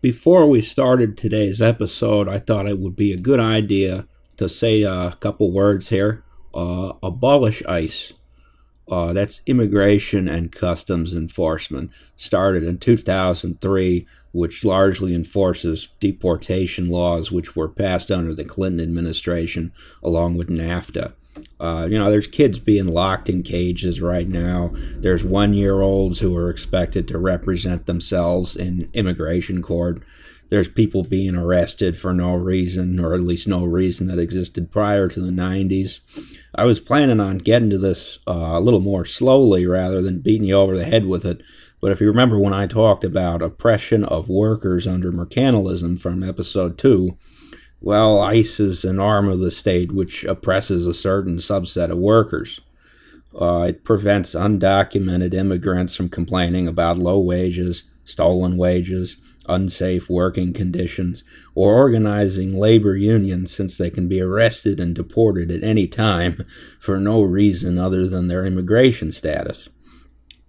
Before we started today's episode, I thought it would be a good idea to say a couple words here. Abolish ICE. That's Immigration and Customs Enforcement, started in 2003, which largely enforces deportation laws which were passed under the Clinton administration along with NAFTA. There's kids being locked in cages right now. There's 1 year olds who are expected to represent themselves in immigration court. There's people being arrested for no reason, or at least no reason that existed prior to the 90s. I was planning on getting to this a little more slowly rather than beating you over the head with it. But if you remember when I talked about oppression of workers under mercantilism from episode 2, well, ICE is an arm of the state which oppresses a certain subset of workers. It prevents undocumented immigrants from complaining about low wages, stolen wages, unsafe working conditions, or organizing labor unions, since they can be arrested and deported at any time for no reason other than their immigration status.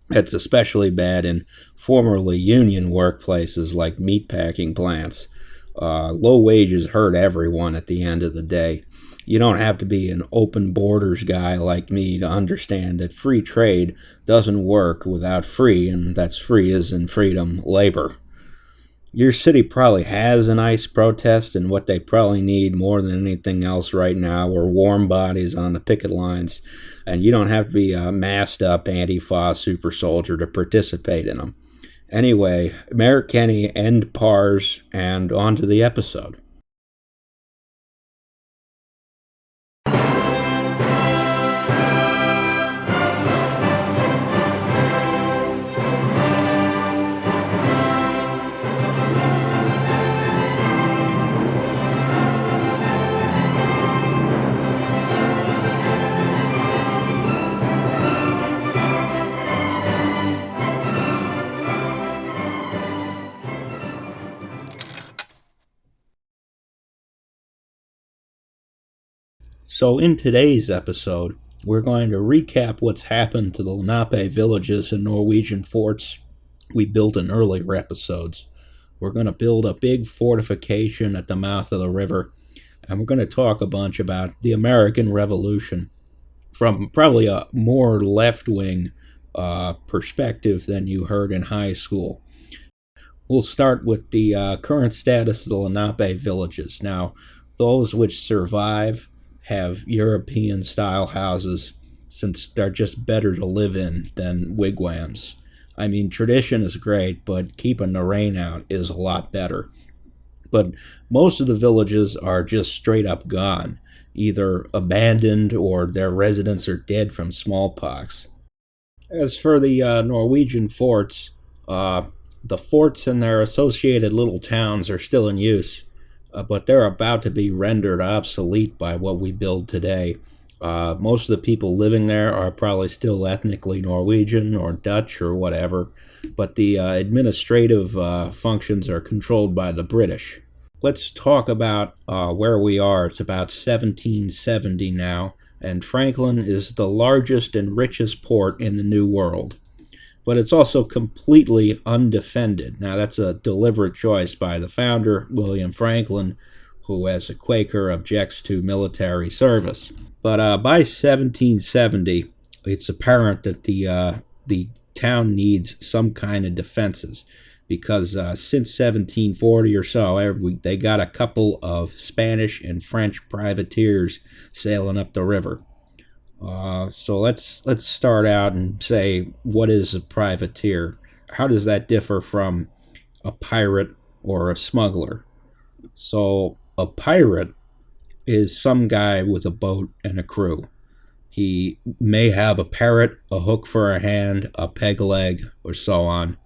It's especially bad in formerly union workplaces like meatpacking plants. Low wages hurt everyone at the end of the day. You don't have to be an open borders guy like me to understand that free trade doesn't work without free, and that's free as in freedom, labor. Your city probably has an ICE protest, and what they probably need more than anything else right now are warm bodies on the picket lines, and you don't have to be a masked up Antifa super soldier to participate in them. Anyway, Merrick Kenny, end pars, and on to the episode. So in today's episode, we're going to recap what's happened to the Lenape villages and Norwegian forts we built in earlier episodes. We're going to build a big fortification at the mouth of the river, and we're going to talk a bunch about the American Revolution from probably a more left-wing perspective than you heard in high school. We'll start with the current status of the Lenape villages. Now, those which survive have European-style houses, since they're just better to live in than wigwams. I mean, tradition is great, but keeping the rain out is a lot better. But most of the villages are just straight up gone, either abandoned or their residents are dead from smallpox. As for the Norwegian forts, the forts and their associated little towns are still in use, but they're about to be rendered obsolete by what we build today. Most of the people living there are probably still ethnically Norwegian or Dutch or whatever, but the administrative functions are controlled by the British. Let's talk about where we are. It's about 1770 now, and Franklin is the largest and richest port in the New World. But it's also completely undefended. Now, that's a deliberate choice by the founder, William Franklin, who, as a Quaker, objects to military service. But by 1770, it's apparent that the town needs some kind of defenses, because since 1740 or so, they got a couple of Spanish and French privateers sailing up the river. So let's start out and say, what is a privateer? How does that differ from a pirate or a smuggler? So a pirate is some guy with a boat and a crew. He may have a parrot, a hook for a hand, a peg leg, or so on.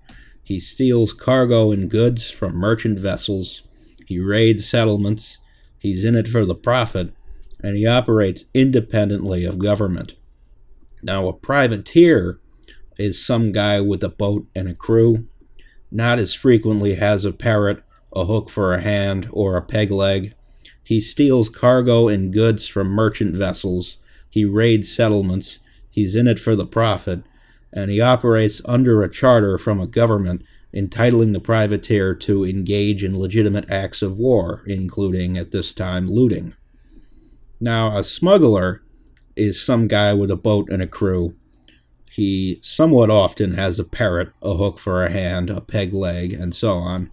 He steals cargo and goods from merchant vessels. He raids settlements. He's in it for the profit, and he operates independently of government. Now, a privateer is some guy with a boat and a crew. Not as frequently has a parrot, a hook for a hand, or a peg leg. He steals cargo and goods from merchant vessels. He raids settlements. He's in it for the profit, and he operates under a charter from a government entitling the privateer to engage in legitimate acts of war, including, at this time, looting. Now, a smuggler is some guy with a boat and a crew. He somewhat often has a parrot, a hook for a hand, a peg leg, and so on.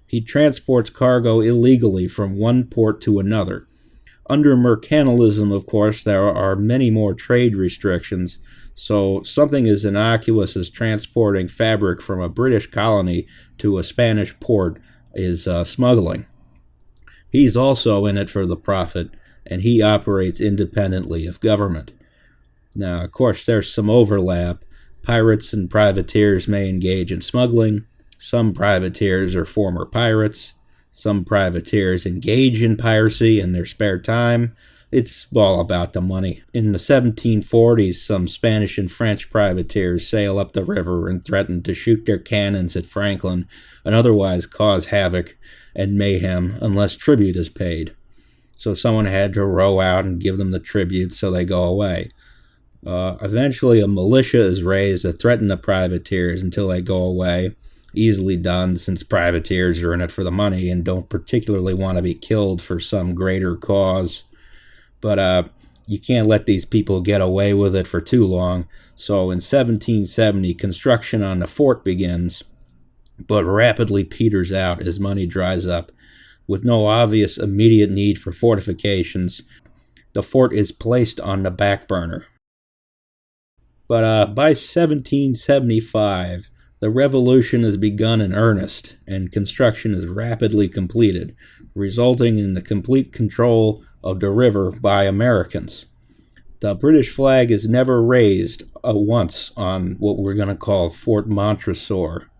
He transports cargo illegally from one port to another. Under mercantilism, of course, there are many more trade restrictions, so something as innocuous as transporting fabric from a British colony to a Spanish port is smuggling. He's also in it for the profit, and he operates independently of government. Now, of course, there's some overlap. Pirates and privateers may engage in smuggling. Some privateers are former pirates. Some privateers engage in piracy in their spare time. It's all about the money. In the 1740s, some Spanish and French privateers sail up the river and threaten to shoot their cannons at Franklin and otherwise cause havoc and mayhem unless tribute is paid. So someone had to row out and give them the tribute so they go away. Eventually, a militia is raised to threaten the privateers until they go away. Easily done, since privateers are in it for the money and don't particularly want to be killed for some greater cause. But you can't let these people get away with it for too long. So in 1770, construction on the fort begins, but rapidly peters out as money dries up. With no obvious immediate need for fortifications, the fort is placed on the back burner. But by 1775, the revolution has begun in earnest, and construction is rapidly completed, resulting in the complete control of the river by Americans. The British flag is never raised once on what we're going to call Fort Montresor.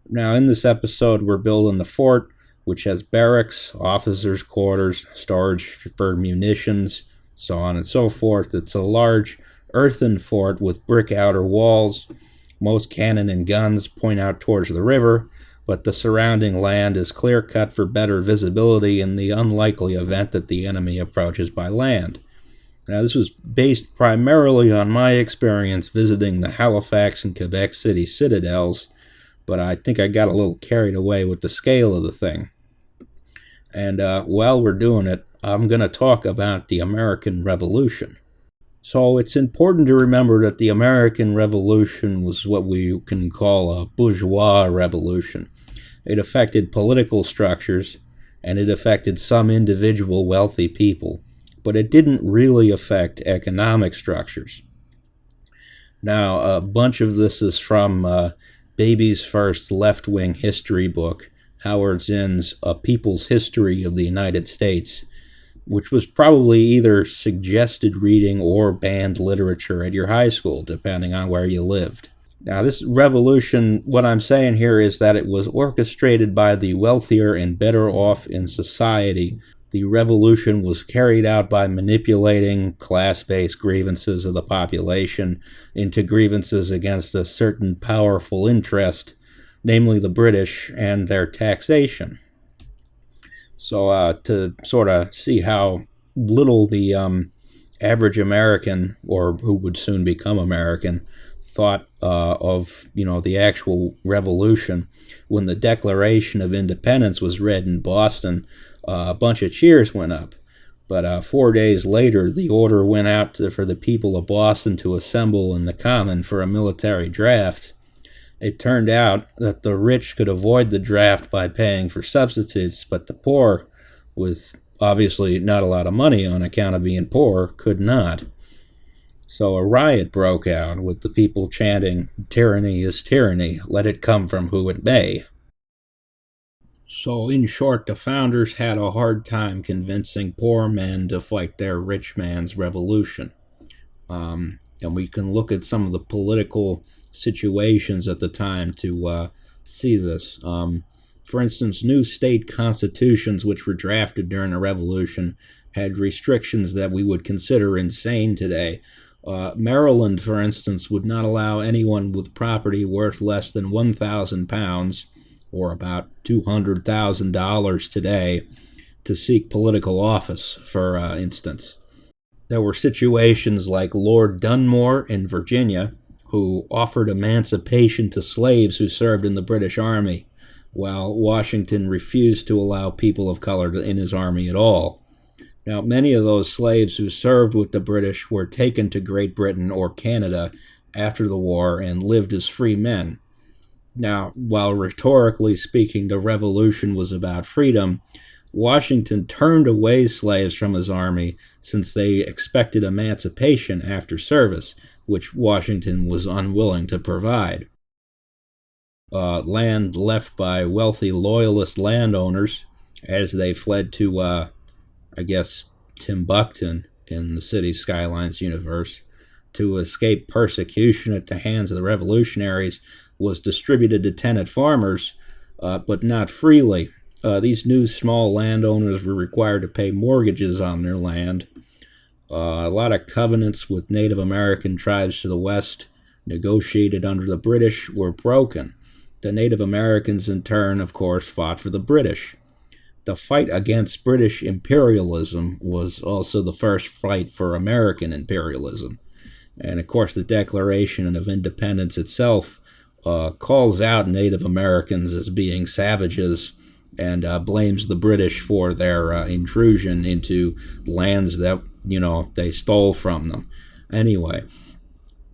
Now, in this episode, we're building the fort, which has barracks, officers' quarters, storage for munitions, so on and so forth. It's a large earthen fort with brick outer walls. Most cannon and guns point out towards the river, but the surrounding land is clear-cut for better visibility in the unlikely event that the enemy approaches by land. Now, this was based primarily on my experience visiting the Halifax and Quebec City citadels, but I think I got a little carried away with the scale of the thing. And while we're doing it, I'm going to talk about the American Revolution. So it's important to remember that the American Revolution was what we can call a bourgeois revolution. It affected political structures, and it affected some individual wealthy people, but it didn't really affect economic structures. Now, a bunch of this is from Baby's first left-wing history book, Howard Zinn's A People's History of the United States, which was probably either suggested reading or banned literature at your high school, depending on where you lived. Now, this revolution, what I'm saying here is that it was orchestrated by the wealthier and better off in society. The revolution was carried out by manipulating class-based grievances of the population into grievances against a certain powerful interest, namely the British and their taxation. So to sort of see how little the average American, or who would soon become American, thought of the actual revolution, when the Declaration of Independence was read in Boston, a bunch of cheers went up. But 4 days later, the order went out for the people of Boston to assemble in the Common for a military draft. It turned out that the rich could avoid the draft by paying for substitutes, but the poor, with obviously not a lot of money on account of being poor, could not. So a riot broke out, with the people chanting, "Tyranny is tyranny, let it come from who it may." So in short, the founders had a hard time convincing poor men to fight their rich man's revolution. And we can look at some of the political situations at the time to see this. For instance, new state constitutions which were drafted during the Revolution had restrictions that we would consider insane today. Maryland, for instance, would not allow anyone with property worth less than £1,000, or about $200,000 today, to seek political office, for instance. There were situations like Lord Dunmore in Virginia, who offered emancipation to slaves who served in the British Army, while Washington refused to allow people of color in his army at all. Now, many of those slaves who served with the British were taken to Great Britain or Canada after the war and lived as free men. Now, while rhetorically speaking, the Revolution was about freedom, Washington turned away slaves from his army since they expected emancipation after service, which Washington was unwilling to provide. Land left by wealthy loyalist landowners as they fled to, Timbuktu in the city Skylines universe to escape persecution at the hands of the revolutionaries was distributed to tenant farmers, but not freely. These new small landowners were required to pay mortgages on their land. A lot of covenants with Native American tribes to the west, negotiated under the British, were broken. The Native Americans, in turn, of course, fought for the British. The fight against British imperialism was also the first fight for American imperialism. And, of course, the Declaration of Independence itself calls out Native Americans as being savages and blames the British for their intrusion into lands that, they stole from them. Anyway,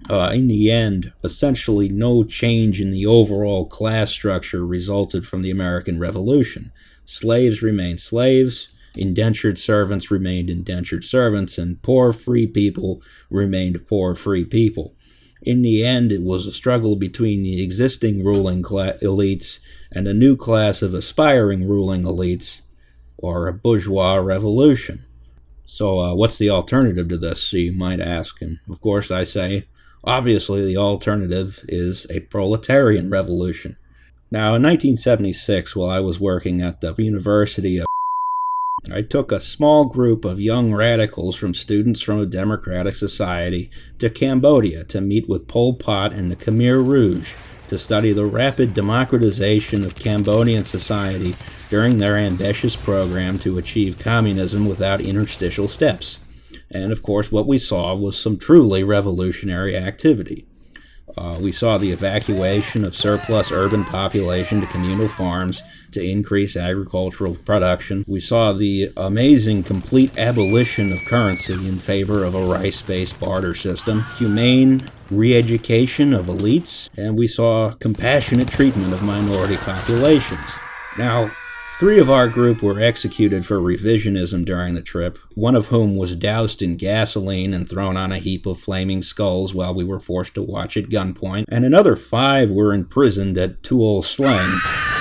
in the end, essentially no change in the overall class structure resulted from the American Revolution. Slaves remained slaves, indentured servants remained indentured servants, and poor free people remained poor free people. In the end, it was a struggle between the existing ruling elites and a new class of aspiring ruling elites, or a bourgeois revolution. So what's the alternative to this, you might ask? And of course I say, obviously the alternative is a proletarian revolution. Now, in 1976, while I was working at the University of I took a small group of young radicals from students from a democratic society to Cambodia to meet with Pol Pot and the Khmer Rouge to study the rapid democratization of Cambodian society during their ambitious program to achieve communism without interstitial steps. And of course, what we saw was some truly revolutionary activity. We saw the evacuation of surplus urban population to communal farms to increase agricultural production. We saw the amazing complete abolition of currency in favor of a rice-based barter system, humane re-education of elites, and we saw compassionate treatment of minority populations. Now, 3 of our group were executed for revisionism during the trip, one of whom was doused in gasoline and thrown on a heap of flaming skulls while we were forced to watch at gunpoint, and another 5 were imprisoned at Tuol Sleng.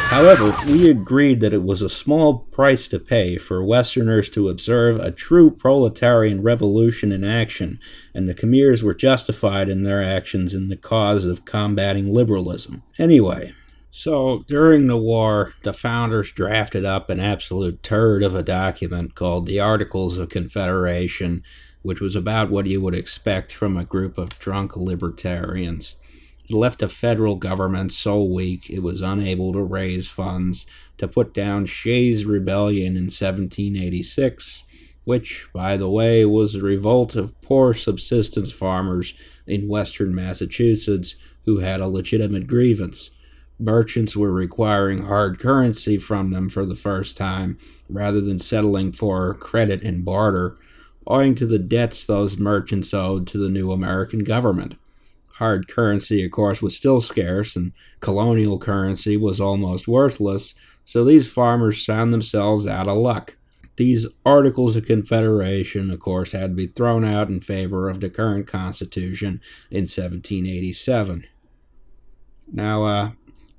However, we agreed that it was a small price to pay for Westerners to observe a true proletarian revolution in action, and the Khmers were justified in their actions in the cause of combating liberalism. Anyway, so, during the war, the founders drafted up an absolute turd of a document called the Articles of Confederation, which was about what you would expect from a group of drunk libertarians. It left the federal government so weak it was unable to raise funds to put down Shays' Rebellion in 1786, which, by the way, was a revolt of poor subsistence farmers in western Massachusetts who had a legitimate grievance. Merchants were requiring hard currency from them for the first time, rather than settling for credit and barter, owing to the debts those merchants owed to the new American government. Hard currency, of course, was still scarce, and colonial currency was almost worthless, so these farmers found themselves out of luck. These Articles of Confederation, of course, had to be thrown out in favor of the current Constitution in 1787. Now,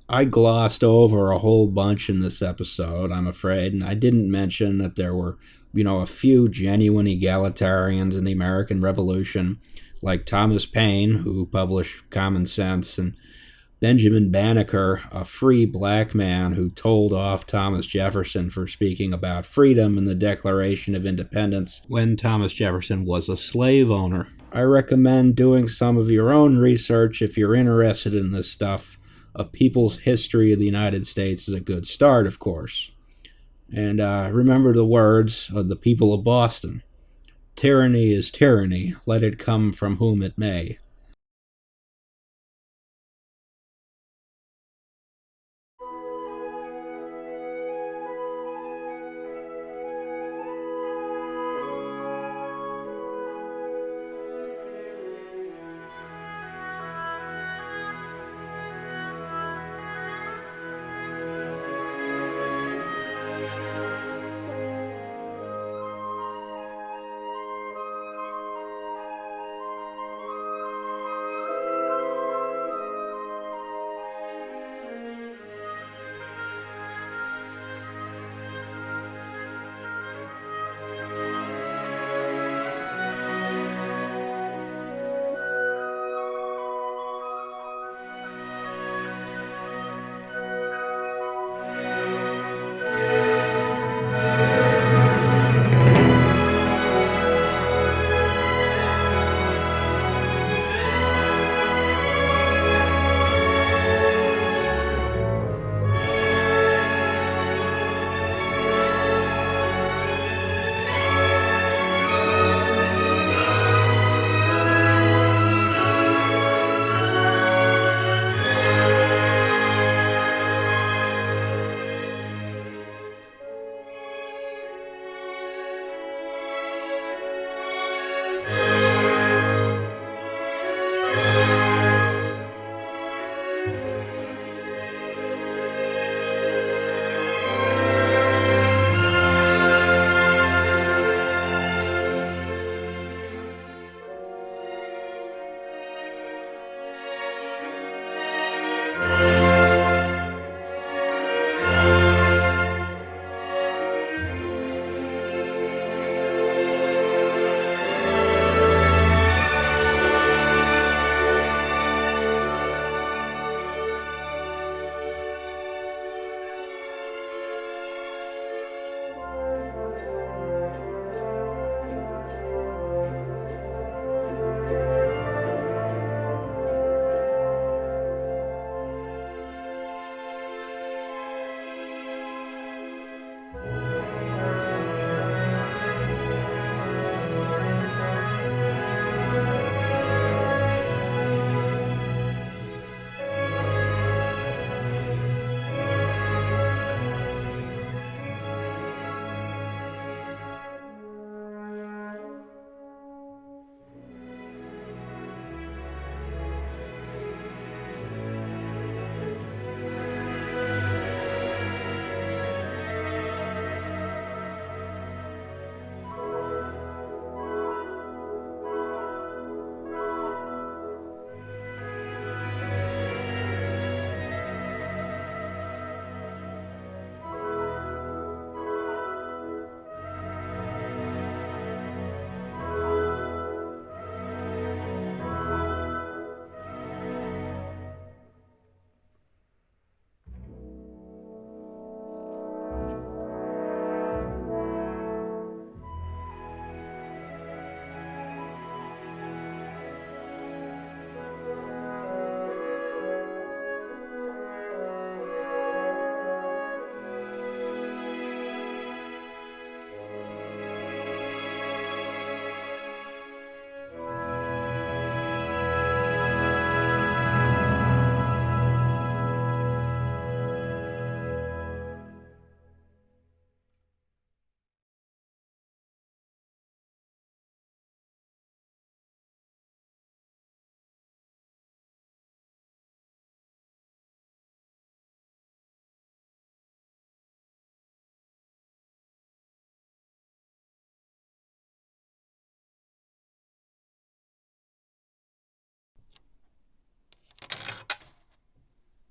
I glossed over a whole bunch in this episode, I'm afraid, and I didn't mention that there were, a few genuine egalitarians in the American Revolution, like Thomas Paine, who published Common Sense, and Benjamin Banneker, a free black man who told off Thomas Jefferson for speaking about freedom in the Declaration of Independence when Thomas Jefferson was a slave owner. I recommend doing some of your own research if you're interested in this stuff. A people's history of the United States is a good start, of course. And remember the words of the people of Boston. Tyranny is tyranny, let it come from whom it may.